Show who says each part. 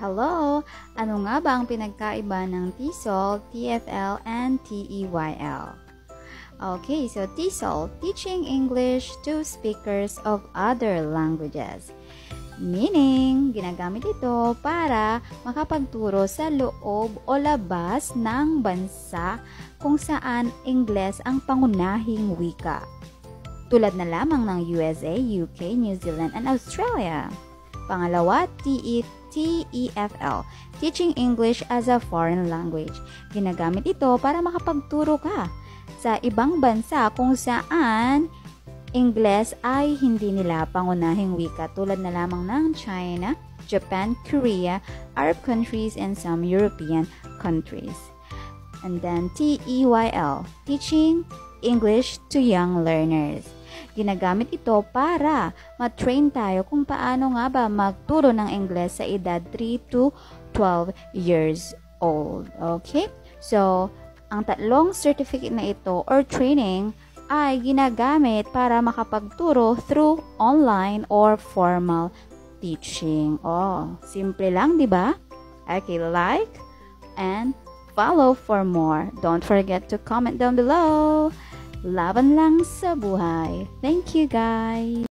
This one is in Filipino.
Speaker 1: Hello! Ano nga ba ang pinagkaiba ng TESOL, TFL, and TEYL? Okay, so TESOL, Teaching English to Speakers of Other Languages. Meaning, ginagamit ito para makapagturo sa loob o labas ng bansa kung saan Ingles ang pangunahing wika. Tulad na lamang ng USA, UK, New Zealand, and Australia. Pangalawa, TEFL, Teaching English as a Foreign Language. Ginagamit ito para makapagturo ka sa ibang bansa kung saan Ingles ay hindi nila pangunahing wika, tulad na lamang ng China, Japan, Korea, Arab countries, and some European countries. And then TEYL, Teaching English to Young Learners. Ginagamit ito para ma-train tayo kung paano nga ba magturo ng Ingles sa edad 3 to 12 years old. Okay? So, ang tatlong certificate na ito or training ay ginagamit para makapagturo through online or formal teaching. Oh, simple lang, di ba? Okay, like and follow for more. Don't forget to comment down below. Laban lang sa buhay. Thank you, guys!